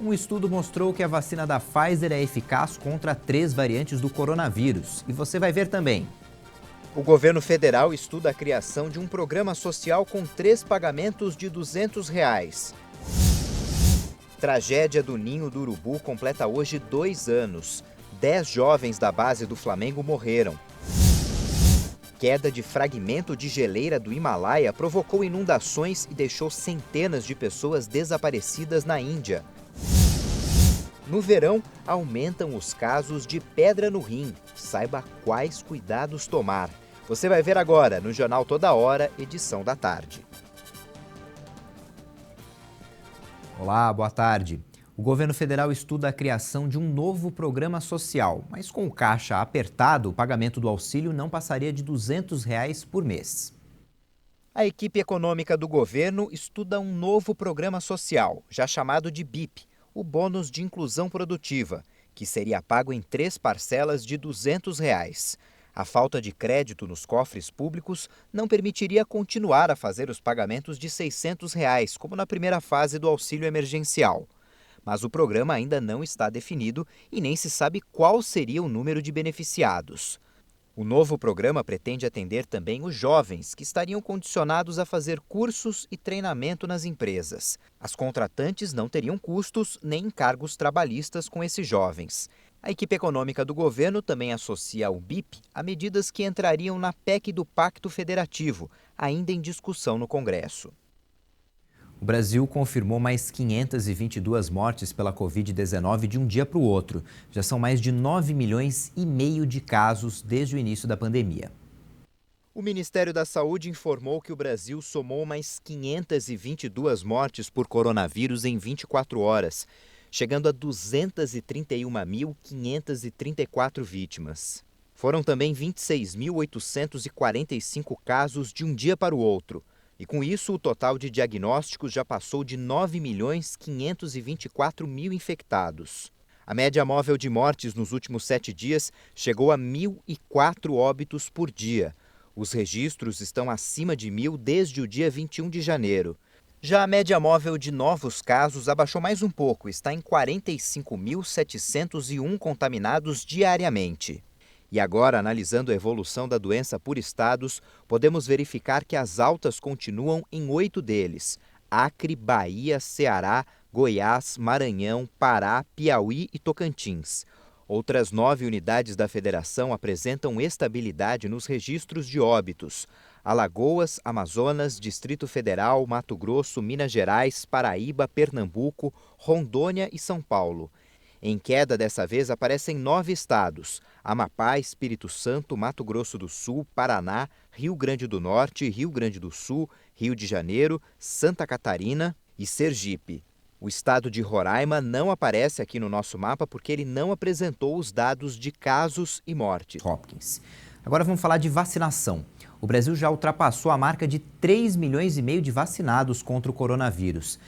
Um estudo mostrou que a vacina da Pfizer é eficaz contra 3 variantes do coronavírus. E você vai ver também. O governo federal estuda a criação de um programa social com 3 pagamentos de R$200. Tragédia do Ninho do Urubu completa hoje 2 anos. 10 jovens da base do Flamengo morreram. Queda de fragmento de geleira do Himalaia provocou inundações e deixou centenas de pessoas desaparecidas na Índia. No verão, aumentam os casos de pedra no rim. Saiba quais cuidados tomar. Você vai ver agora no Jornal Toda Hora, edição da tarde. Olá, boa tarde. O governo federal estuda a criação de um novo programa social, mas com o caixa apertado, o pagamento do auxílio não passaria de R$200 por mês. A equipe econômica do governo estuda um novo programa social, já chamado de BIP, o Bônus de Inclusão Produtiva, que seria pago em 3 parcelas de R$200. A falta de crédito nos cofres públicos não permitiria continuar a fazer os pagamentos de R$600, como na primeira fase do auxílio emergencial. Mas o programa ainda não está definido e nem se sabe qual seria o número de beneficiados. O novo programa pretende atender também os jovens, que estariam condicionados a fazer cursos e treinamento nas empresas. As contratantes não teriam custos nem encargos trabalhistas com esses jovens. A equipe econômica do governo também associa o BIP a medidas que entrariam na PEC do Pacto Federativo, ainda em discussão no Congresso. O Brasil confirmou mais 522 mortes pela Covid-19 de um dia para o outro. Já são mais de 9,5 milhões de casos desde o início da pandemia. O Ministério da Saúde informou que o Brasil somou mais 522 mortes por coronavírus em 24 horas, chegando a 231.534 vítimas. Foram também 26.845 casos de um dia para o outro. E com isso, o total de diagnósticos já passou de 9.524.000 infectados. A média móvel de mortes nos últimos 7 dias chegou a 1.004 óbitos por dia. Os registros estão acima de 1.000 desde o dia 21 de janeiro. Já a média móvel de novos casos abaixou mais um pouco, está em 45.701 contaminados diariamente. E agora, analisando a evolução da doença por estados, podemos verificar que as altas continuam em 8 deles: Acre, Bahia, Ceará, Goiás, Maranhão, Pará, Piauí e Tocantins. Outras 9 unidades da federação apresentam estabilidade nos registros de óbitos: Alagoas, Amazonas, Distrito Federal, Mato Grosso, Minas Gerais, Paraíba, Pernambuco, Rondônia e São Paulo. Em queda, dessa vez, aparecem 9 estados: Amapá, Espírito Santo, Mato Grosso do Sul, Paraná, Rio Grande do Norte, Rio Grande do Sul, Rio de Janeiro, Santa Catarina e Sergipe. O estado de Roraima não aparece aqui no nosso mapa porque ele não apresentou os dados de casos e mortes. Hopkins. Agora vamos falar de vacinação. O Brasil já ultrapassou a marca de 3,5 milhões de vacinados contra o coronavírus.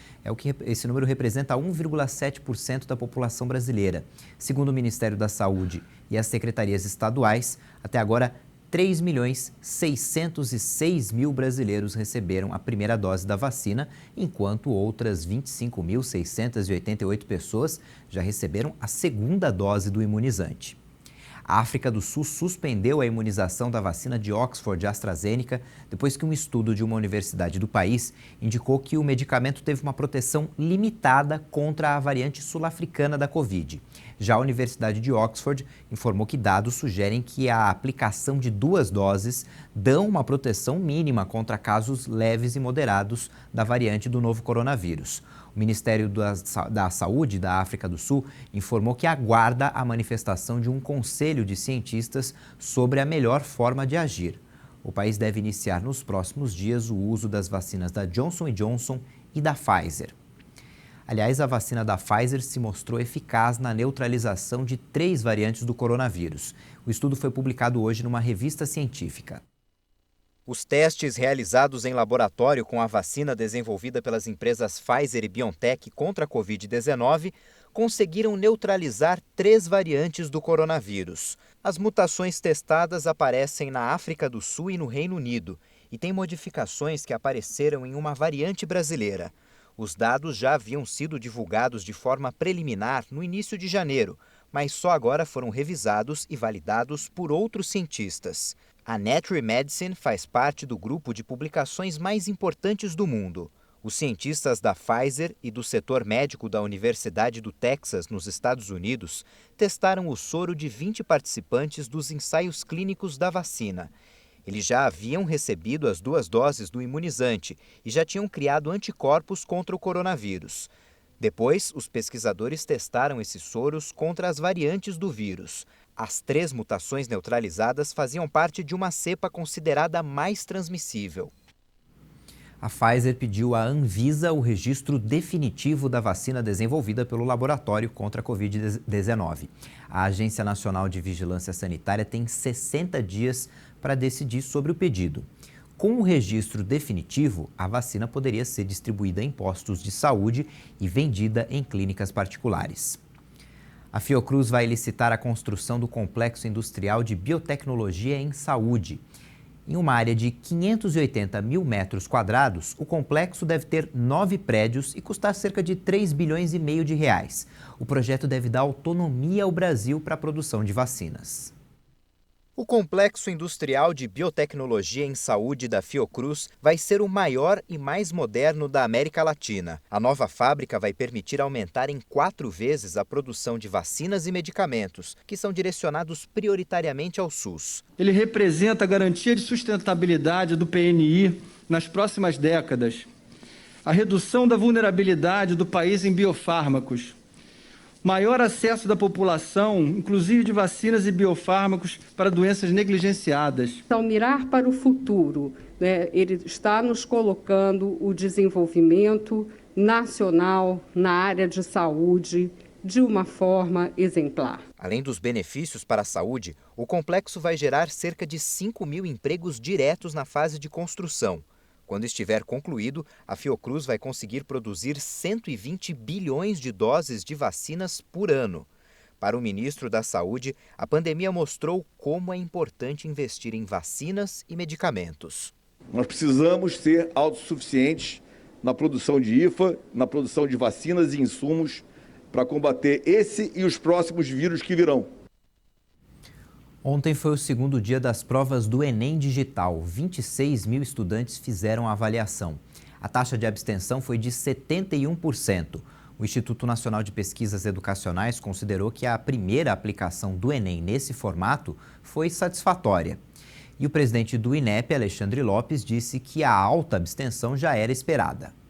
Esse número representa 1,7% da população brasileira. Segundo o Ministério da Saúde e as secretarias estaduais, até agora 3.606.000 brasileiros receberam a primeira dose da vacina, enquanto outras 25.688 pessoas já receberam a segunda dose do imunizante. A África do Sul suspendeu a imunização da vacina de Oxford AstraZeneca depois que um estudo de uma universidade do país indicou que o medicamento teve uma proteção limitada contra a variante sul-africana da Covid. Já a Universidade de Oxford informou que dados sugerem que a aplicação de 2 doses dão uma proteção mínima contra casos leves e moderados da variante do novo coronavírus. O Ministério da Saúde da África do Sul informou que aguarda a manifestação de um conselho de cientistas sobre a melhor forma de agir. O país deve iniciar nos próximos dias o uso das vacinas da Johnson & Johnson e da Pfizer. Aliás, a vacina da Pfizer se mostrou eficaz na neutralização de 3 variantes do coronavírus. O estudo foi publicado hoje numa revista científica. Os testes realizados em laboratório com a vacina desenvolvida pelas empresas Pfizer e BioNTech contra a Covid-19 conseguiram neutralizar 3 variantes do coronavírus. As mutações testadas aparecem na África do Sul e no Reino Unido e têm modificações que apareceram em uma variante brasileira. Os dados já haviam sido divulgados de forma preliminar no início de janeiro, mas só agora foram revisados e validados por outros cientistas. A Nature Medicine faz parte do grupo de publicações mais importantes do mundo. Os cientistas da Pfizer e do setor médico da Universidade do Texas, nos Estados Unidos, testaram o soro de 20 participantes dos ensaios clínicos da vacina. Eles já haviam recebido as 2 doses do imunizante e já tinham criado anticorpos contra o coronavírus. Depois, os pesquisadores testaram esses soros contra as variantes do vírus. As 3 mutações neutralizadas faziam parte de uma cepa considerada mais transmissível. A Pfizer pediu à Anvisa o registro definitivo da vacina desenvolvida pelo laboratório contra a Covid-19. A Agência Nacional de Vigilância Sanitária tem 60 dias para decidir sobre o pedido. Com o registro definitivo, a vacina poderia ser distribuída em postos de saúde e vendida em clínicas particulares. A Fiocruz vai licitar a construção do complexo industrial de biotecnologia em saúde. Em uma área de 580 mil metros quadrados, o complexo deve ter 9 prédios e custar cerca de 3 bilhões e meio de reais. O projeto deve dar autonomia ao Brasil para a produção de vacinas. O Complexo Industrial de Biotecnologia em Saúde da Fiocruz vai ser o maior e mais moderno da América Latina. A nova fábrica vai permitir aumentar em 4 vezes a produção de vacinas e medicamentos, que são direcionados prioritariamente ao SUS. Ele representa a garantia de sustentabilidade do PNI nas próximas décadas, a redução da vulnerabilidade do país em biofármacos, maior acesso da população, inclusive de vacinas e biofármacos, para doenças negligenciadas. Ao mirar para o futuro, ele está nos colocando o desenvolvimento nacional na área de saúde de uma forma exemplar. Além dos benefícios para a saúde, o complexo vai gerar cerca de 5 mil empregos diretos na fase de construção. Quando estiver concluído, a Fiocruz vai conseguir produzir 120 bilhões de doses de vacinas por ano. Para o ministro da Saúde, a pandemia mostrou como é importante investir em vacinas e medicamentos. Nós precisamos ser autossuficientes na produção de IFA, na produção de vacinas e insumos para combater esse e os próximos vírus que virão. Ontem foi o segundo dia das provas do Enem Digital. 26 mil estudantes fizeram a avaliação. A taxa de abstenção foi de 71%. O Instituto Nacional de Pesquisas Educacionais considerou que a primeira aplicação do Enem nesse formato foi satisfatória. E o presidente do INEP, Alexandre Lopes, disse que a alta abstenção já era esperada.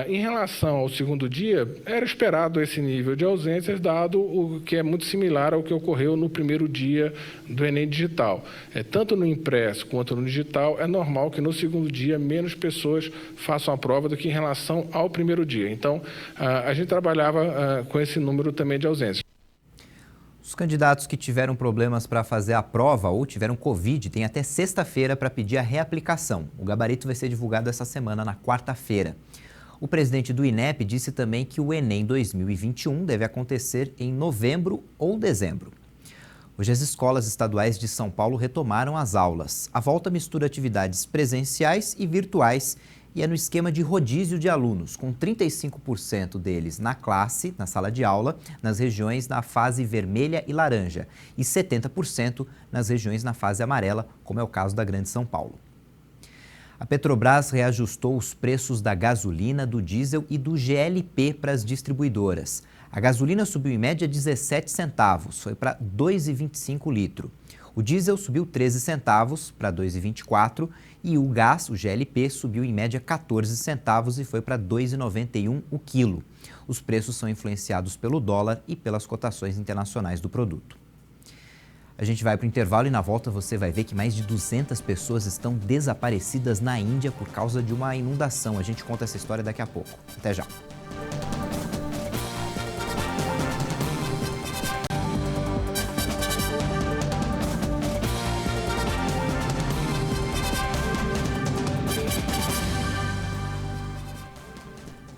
Em relação ao segundo dia, era esperado esse nível de ausências, dado o que é muito similar ao que ocorreu no primeiro dia do Enem Digital. Tanto no impresso quanto no digital, é normal que no segundo dia menos pessoas façam a prova do que em relação ao primeiro dia. Então, a gente trabalhava com esse número também de ausências. Os candidatos que tiveram problemas para fazer a prova ou tiveram Covid têm até sexta-feira para pedir a reaplicação. O gabarito vai ser divulgado essa semana, na quarta-feira. O presidente do INEP disse também que o Enem 2021 deve acontecer em novembro ou dezembro. Hoje as escolas estaduais de São Paulo retomaram as aulas. A volta mistura atividades presenciais e virtuais e é no esquema de rodízio de alunos, com 35% deles na classe, na sala de aula, nas regiões na fase vermelha e laranja, e 70% nas regiões na fase amarela, como é o caso da Grande São Paulo. A Petrobras reajustou os preços da gasolina, do diesel e do GLP para as distribuidoras. A gasolina subiu em média 17 centavos, foi para R$ 2,25 o litro. O diesel subiu 13 centavos para R$ 2,24 e o gás, o GLP, subiu em média 14 centavos e foi para R$ 2,91 o quilo. Os preços são influenciados pelo dólar e pelas cotações internacionais do produto. A gente vai para o intervalo e na volta você vai ver que mais de 200 pessoas estão desaparecidas na Índia por causa de uma inundação. A gente conta essa história daqui a pouco. Até já.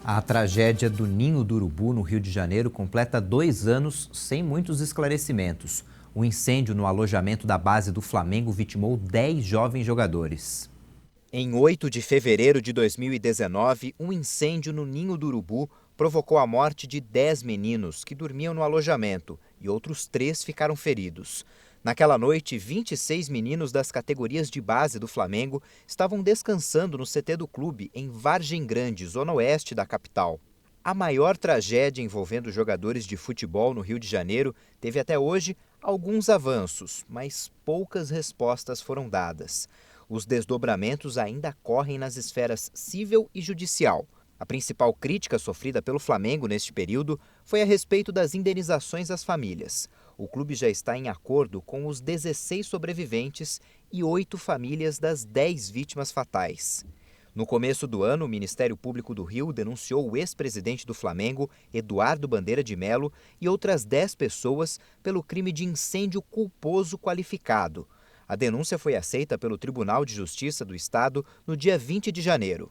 A tragédia do Ninho do Urubu, no Rio de Janeiro, completa 2 anos sem muitos esclarecimentos. O incêndio no alojamento da base do Flamengo vitimou 10 jovens jogadores. Em 8 de fevereiro de 2019, um incêndio no Ninho do Urubu provocou a morte de 10 meninos que dormiam no alojamento e outros 3 ficaram feridos. Naquela noite, 26 meninos das categorias de base do Flamengo estavam descansando no CT do clube em Vargem Grande, zona oeste da capital. A maior tragédia envolvendo jogadores de futebol no Rio de Janeiro teve até hoje alguns avanços, mas poucas respostas foram dadas. Os desdobramentos ainda correm nas esferas civil e judicial. A principal crítica sofrida pelo Flamengo neste período foi a respeito das indenizações às famílias. O clube já está em acordo com os 16 sobreviventes e 8 famílias das 10 vítimas fatais. No começo do ano, o Ministério Público do Rio denunciou o ex-presidente do Flamengo, Eduardo Bandeira de Mello, e outras 10 pessoas pelo crime de incêndio culposo qualificado. A denúncia foi aceita pelo Tribunal de Justiça do Estado no dia 20 de janeiro.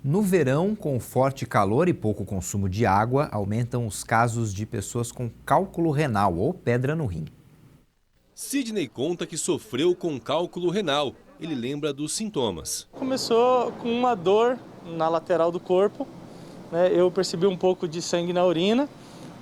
No verão, com forte calor e pouco consumo de água, aumentam os casos de pessoas com cálculo renal ou pedra no rim. Sidney conta que sofreu com cálculo renal. Ele lembra dos sintomas. Começou com uma dor na lateral do corpo, né? Eu percebi um pouco de sangue na urina,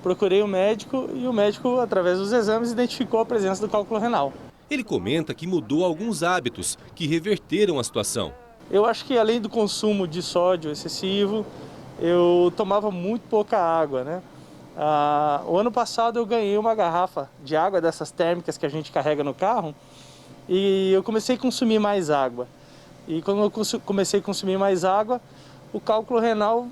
procurei o médico e o médico, através dos exames, identificou a presença do cálculo renal. Ele comenta que mudou alguns hábitos que reverteram a situação. Eu acho que além do consumo de sódio excessivo, eu tomava muito pouca água, né? O ano passado eu ganhei uma garrafa de água dessas térmicas que a gente carrega no carro e eu comecei a consumir mais água. E quando eu comecei a consumir mais água, o cálculo renal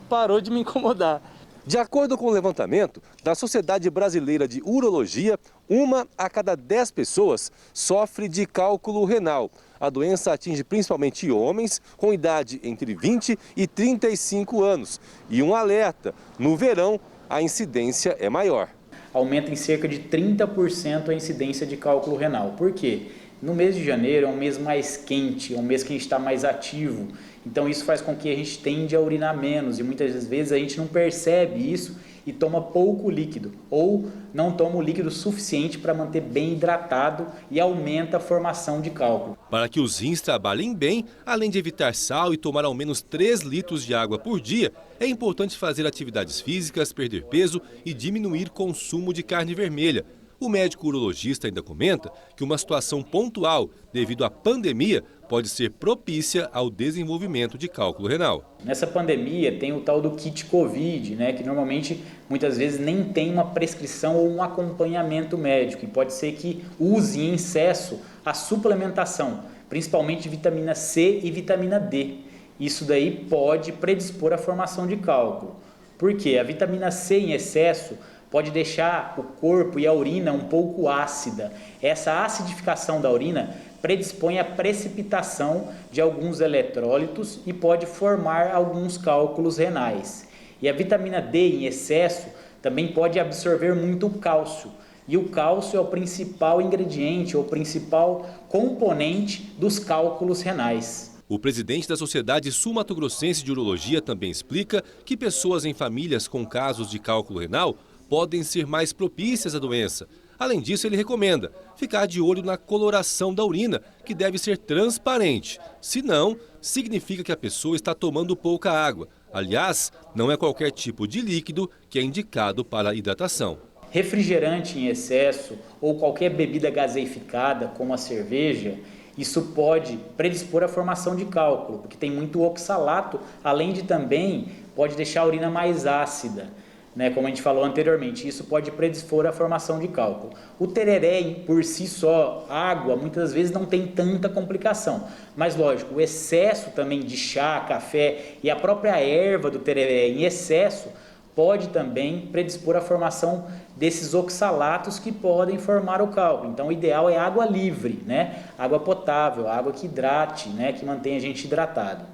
parou de me incomodar. De acordo com o levantamento da Sociedade Brasileira de Urologia, 1 a cada 10 pessoas sofre de cálculo renal. A doença atinge principalmente homens com idade entre 20 e 35 anos. E um alerta, no verão a incidência é maior. Aumenta em cerca de 30% a incidência de cálculo renal. Por quê? No mês de janeiro é um mês mais quente, é um mês que a gente está mais ativo. Então isso faz com que a gente tende a urinar menos e muitas vezes a gente não percebe isso e toma pouco líquido ou não toma o líquido suficiente para manter bem hidratado e aumenta a formação de cálculo. Para que os rins trabalhem bem, além de evitar sal e tomar ao menos 3 litros de água por dia, é importante fazer atividades físicas, perder peso e diminuir consumo de carne vermelha. O médico urologista ainda comenta que uma situação pontual devido à pandemia pode ser propícia ao desenvolvimento de cálculo renal. Nessa pandemia tem o tal do kit Covid, né, que normalmente muitas vezes nem tem uma prescrição ou um acompanhamento médico. E pode ser que use em excesso a suplementação, principalmente de vitamina C e vitamina D. Isso daí pode predispor à formação de cálculo. Por quê? A vitamina C em excesso pode deixar o corpo e a urina um pouco ácida. Essa acidificação da urina predispõe à precipitação de alguns eletrólitos e pode formar alguns cálculos renais. E a vitamina D em excesso também pode absorver muito cálcio. E o cálcio é o principal ingrediente, ou principal componente dos cálculos renais. O presidente da Sociedade Sul-Mato-Grossense de Urologia também explica que pessoas em famílias com casos de cálculo renal podem ser mais propícias à doença. Além disso, ele recomenda ficar de olho na coloração da urina, que deve ser transparente. Senão, significa que a pessoa está tomando pouca água. Aliás, não é qualquer tipo de líquido que é indicado para a hidratação. Refrigerante em excesso ou qualquer bebida gaseificada, como a cerveja, isso pode predispor à formação de cálculo, porque tem muito oxalato, além de também pode deixar a urina mais ácida. Né, como a gente falou anteriormente, isso pode predispor à formação de cálculo. O tereré, por si só, água, muitas vezes não tem tanta complicação. Mas, lógico, o excesso também de chá, café e a própria erva do tereré em excesso pode também predispor à formação desses oxalatos que podem formar o cálculo. Então, o ideal é água livre, né? Água potável, água que hidrate, né? Que mantenha a gente hidratado.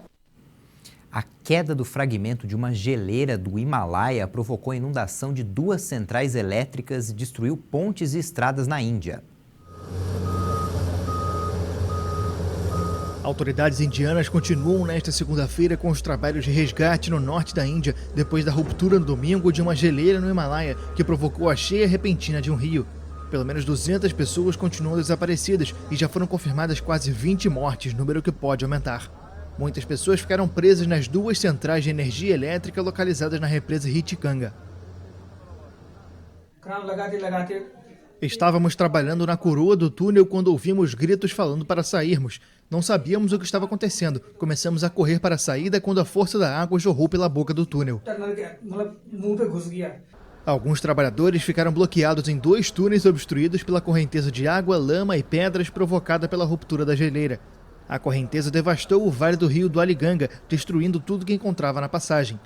A queda do fragmento de uma geleira do Himalaia provocou a inundação de 2 centrais elétricas e destruiu pontes e estradas na Índia. Autoridades indianas continuam nesta segunda-feira com os trabalhos de resgate no norte da Índia, depois da ruptura no domingo de uma geleira no Himalaia, que provocou a cheia repentina de um rio. Pelo menos 200 pessoas continuam desaparecidas e já foram confirmadas quase 20 mortes, número que pode aumentar. Muitas pessoas ficaram presas nas 2 centrais de energia elétrica localizadas na represa Riticanga. Estávamos trabalhando na coroa do túnel quando ouvimos gritos falando para sairmos. Não sabíamos o que estava acontecendo. Começamos a correr para a saída quando a força da água jorrou pela boca do túnel. Alguns trabalhadores ficaram bloqueados em 2 túneis obstruídos pela correnteza de água, lama e pedras provocada pela ruptura da geleira. A correnteza devastou o vale do rio do Aliganga, destruindo tudo que encontrava na passagem.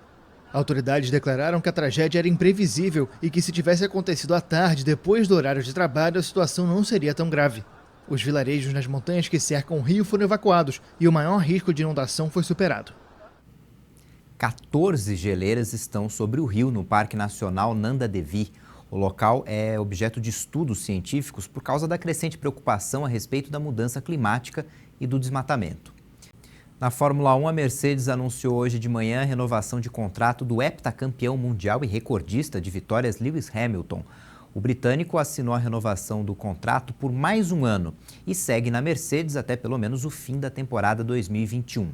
Autoridades declararam que a tragédia era imprevisível e que se tivesse acontecido à tarde, depois do horário de trabalho, a situação não seria tão grave. Os vilarejos nas montanhas que cercam o rio foram evacuados e o maior risco de inundação foi superado. 14 geleiras estão sobre o rio no Parque Nacional Nanda Devi. O local é objeto de estudos científicos por causa da crescente preocupação a respeito da mudança climática e do desmatamento. Na Fórmula 1, a Mercedes anunciou hoje de manhã a renovação de contrato do heptacampeão mundial e recordista de vitórias Lewis Hamilton. O britânico assinou a renovação do contrato por mais um ano e segue na Mercedes até pelo menos o fim da temporada 2021.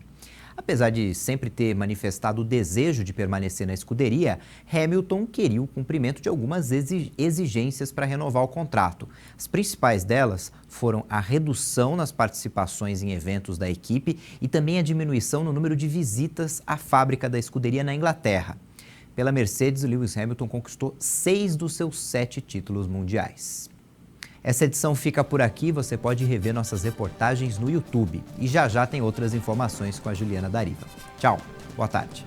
Apesar de sempre ter manifestado o desejo de permanecer na escuderia, Hamilton queria o cumprimento de algumas exigências para renovar o contrato. As principais delas foram a redução nas participações em eventos da equipe e também a diminuição no número de visitas à fábrica da escuderia na Inglaterra. Pela Mercedes, Lewis Hamilton conquistou 6 dos seus 7 títulos mundiais. Essa edição fica por aqui, você pode rever nossas reportagens no YouTube. E já tem outras informações com a Juliana Dariva. Tchau, boa tarde.